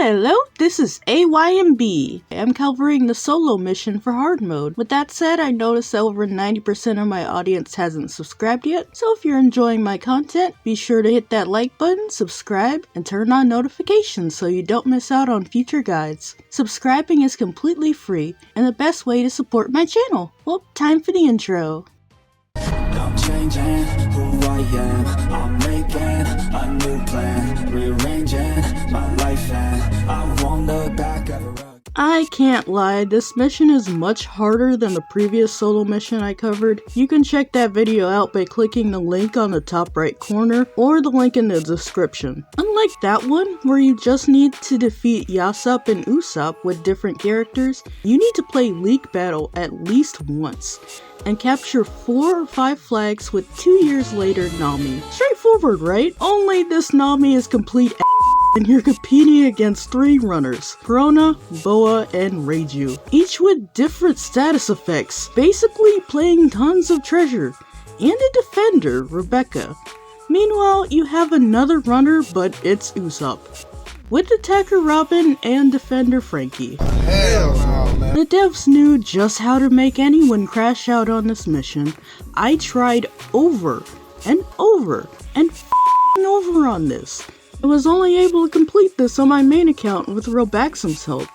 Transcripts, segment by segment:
Hello, this is AYMB. I'm covering the solo mission for hard mode. With that said, I noticed that over 90% of my audience hasn't subscribed yet, so if you're enjoying my content, be sure to hit that like button, subscribe, and turn on notifications so you don't miss out on future guides. Subscribing is completely free, and the best way to support my channel. Well, time for the intro. I'm changing who I am. I'm making a new plan, rearranging my life, and I won't look back ever again. I can't lie, this mission is much harder than the previous solo mission I covered. You can check that video out by clicking the link on the top right corner or the link in the description. Unlike that one, where you just need to defeat Yasopp and Usopp with different characters, you need to play League Battle at least once and capture 4 or 5 flags with 2 Years Later Nami. Straightforward, right? Only this Nami is complete and you're competing against 3 runners, Corona, Boa, and Reiju, each with different status effects, basically playing tons of treasure, and a defender, Rebecca. Meanwhile, you have another runner, but it's Usopp, with attacker Robin and defender Frankie. Hell no, man. The devs knew just how to make anyone crash out on this mission. I tried over and over and over on this. I was only able to complete this on my main account with Robaxum's help,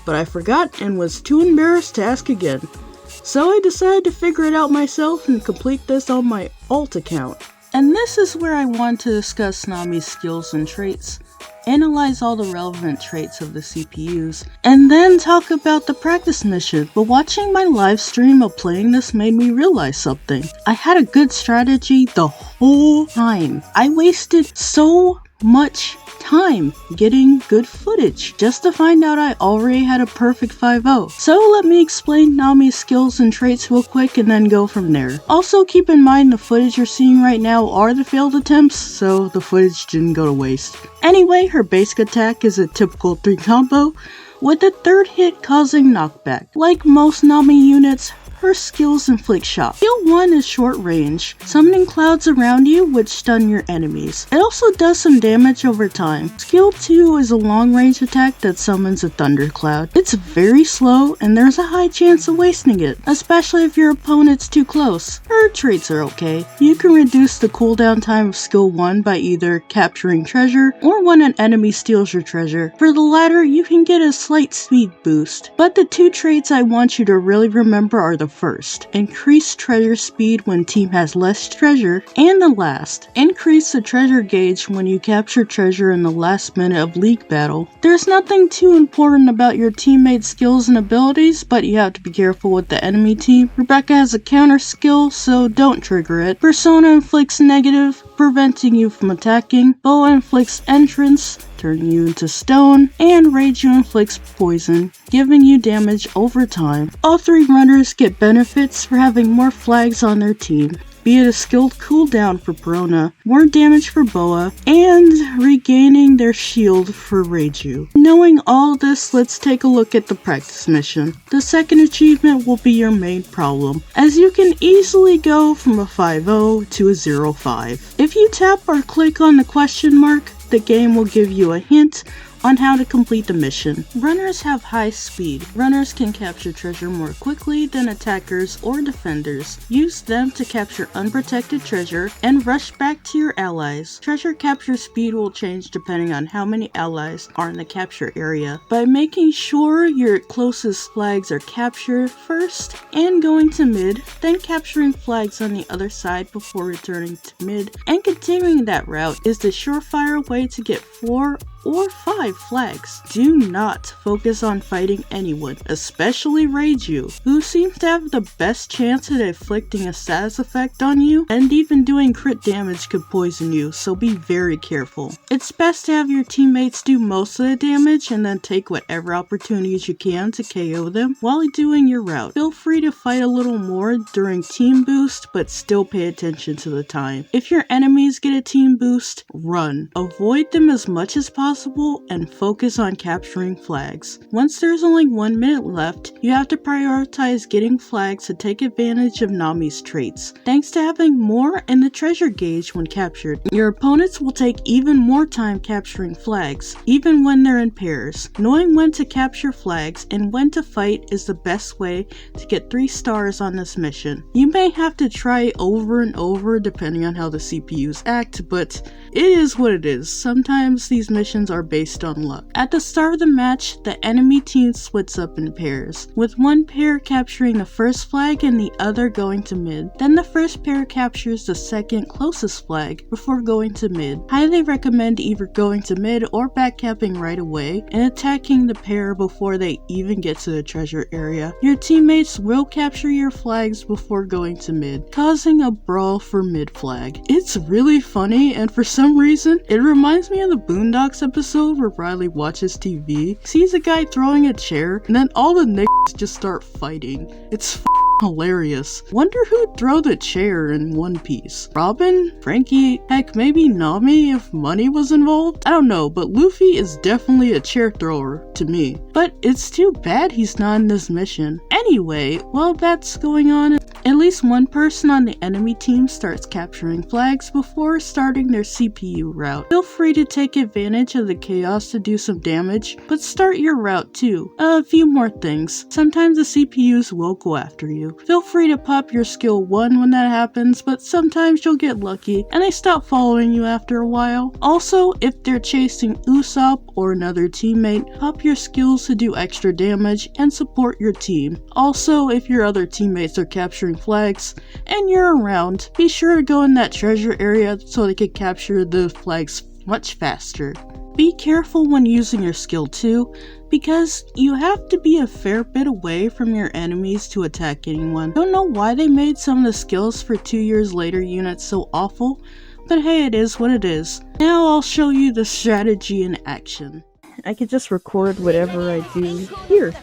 but I forgot and was too embarrassed to ask again. So I decided to figure it out myself and complete this on my alt account. And this is where I want to discuss Nami's skills and traits, analyze all the relevant traits of the CPUs, and then talk about the practice mission. But watching my live stream of playing this made me realize something. I had a good strategy the whole time. I wasted so much time getting good footage just to find out I already had a perfect 5-0. So let me explain Nami's skills and traits real quick and then go from there. Also keep in mind the footage you're seeing right now are the failed attempts, so the footage didn't go to waste. Anyway, her basic attack is a typical 3 combo, with the 3rd hit causing knockback. Like most Nami units, her skills inflict shock. Skill 1 is short range, summoning clouds around you which stun your enemies. It also does some damage over time. Skill 2 is a long range attack that summons a thundercloud. It's very slow and there's a high chance of wasting it, especially if your opponent's too close. Her traits are okay. You can reduce the cooldown time of skill 1 by either capturing treasure or when an enemy steals your treasure. For the latter, you can get a slight speed boost. But the 2 traits I want you to really remember are the first, increase treasure speed when team has less treasure, and the last, increase the treasure gauge when you capture treasure in the last minute of League Battle. There's nothing too important about your teammates' skills and abilities, but you have to be careful with the enemy team. Rebecca has a counter skill, so don't trigger it. Persona inflicts negative, preventing you from attacking. Boa inflicts entrance, turning you into stone, and Reiju inflicts poison, giving you damage over time. All 3 runners get benefits for having more flags on their team, be it a skilled cooldown for Corona, more damage for Boa, and regaining their shield for Reiju. Knowing all this, let's take a look at the practice mission. The 2nd achievement will be your main problem, as you can easily go from a 5-0 to a 0-5. If you tap or click on the question mark, the game will give you a hint on how to complete the mission. Runners have high speed. Runners can capture treasure more quickly than attackers or defenders. Use them to capture unprotected treasure and rush back to your allies. Treasure capture speed will change depending on how many allies are in the capture area. By making sure your closest flags are captured first and going to mid, then capturing flags on the other side before returning to mid, and continuing that route is the surefire way to get 4 or 5 flags. Do not focus on fighting anyone, especially Reiju, who seems to have the best chance at inflicting a status effect on you, and even doing crit damage could poison you, so be very careful. It's best to have your teammates do most of the damage and then take whatever opportunities you can to KO them while doing your route. Feel free to fight a little more during team boost, but still pay attention to the time. If your enemies get a team boost, run. Avoid them as much as possible possible and focus on capturing flags. Once there's only 1 minute left, you have to prioritize getting flags to take advantage of Nami's traits. Thanks to having more in the treasure gauge when captured, your opponents will take even more time capturing flags, even when they're in pairs. Knowing when to capture flags and when to fight is the best way to get 3 stars on this mission. You may have to try over and over depending on how the CPUs act, but it is what it is. Sometimes these missions are based on luck. At the start of the match, the enemy team splits up in pairs, with one pair capturing the first flag and the other going to mid. Then the first pair captures the second closest flag before going to mid. Highly recommend either going to mid or backcapping right away and attacking the pair before they even get to the treasure area. Your teammates will capture your flags before going to mid, causing a brawl for mid flag. It's really funny, and for some reason, it reminds me of the Boondocks episode where Riley watches TV, sees a guy throwing a chair, and then all the niggas just start fighting. It's hilarious. Wonder who'd throw the chair in One Piece? Robin? Frankie? Heck, maybe Nami if money was involved? I don't know, but Luffy is definitely a chair thrower to me. But it's too bad he's not in this mission. Anyway, while that's going on, at least one person on the enemy team starts capturing flags before starting their CPU route. Feel free to take advantage of the chaos to do some damage, but start your route too. A few more things. Sometimes the CPUs will go after you. Feel free to pop your skill 1 when that happens, but sometimes you'll get lucky and they stop following you after a while. Also, if they're chasing Usopp or another teammate, pop your skills to do extra damage and support your team. Also, if your other teammates are capturing flags and you're around, be sure to go in that treasure area so they can capture the flags much faster. Be careful when using your skill too, because you have to be a fair bit away from your enemies to attack anyone. Don't know why they made some of the skills for 2 Years Later units so awful, but hey, it is what it is. Now I'll show you the strategy in action. I could just record whatever I do here.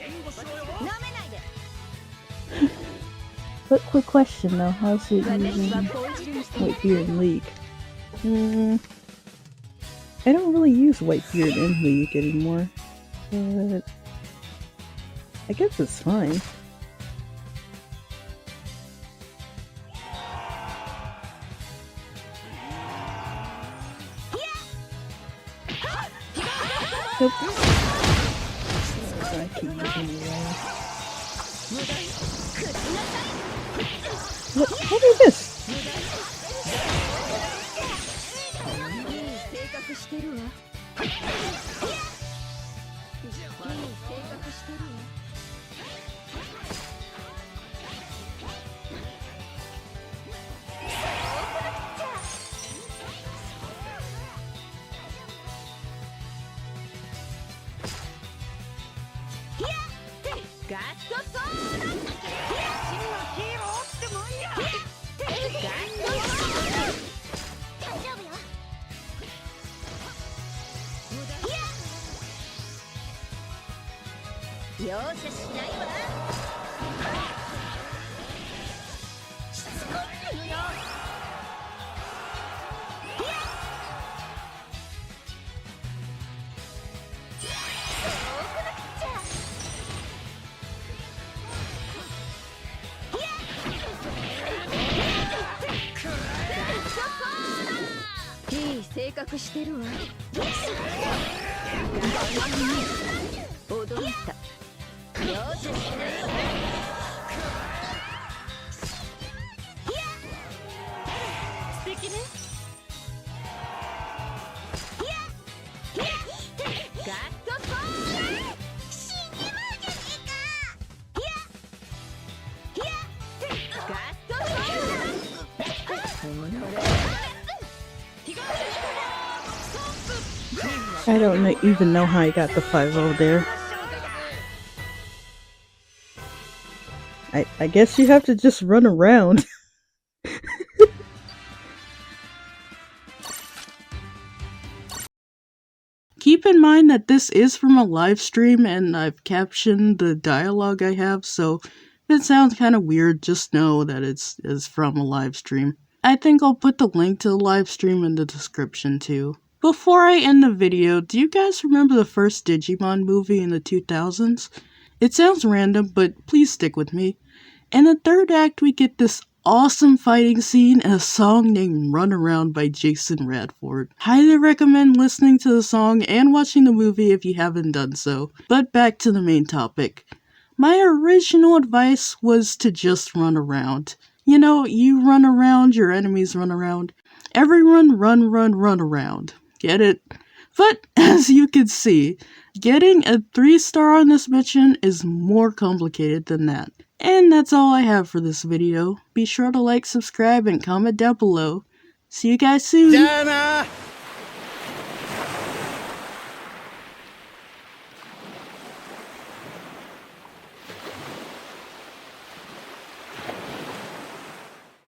But quick question though, how's it using Whitebeard in League? I don't really use Whitebeard in League anymore, but I guess it's fine. Nope. I keep moving around. What is this? I don't even know how I got the 5-0 there. I guess you have to just run around. Keep in mind that this is from a live stream and I've captioned the dialogue I have, so if it sounds kind of weird, just know that it's from a live stream. I think I'll put the link to the live stream in the description too. Before I end the video, do you guys remember the first Digimon movie in the 2000s? It sounds random, but please stick with me. In the third act, we get this awesome fighting scene and a song named Run Around by Jason Radford. Highly recommend listening to the song and watching the movie if you haven't done so. But back to the main topic. My original advice was to just run around. You know, you run around, your enemies run around. Everyone run around. Get it? But as you can see, getting a 3-star on this mission is more complicated than that. And that's all I have for this video. Be sure to like, subscribe, and comment down below. See you guys soon!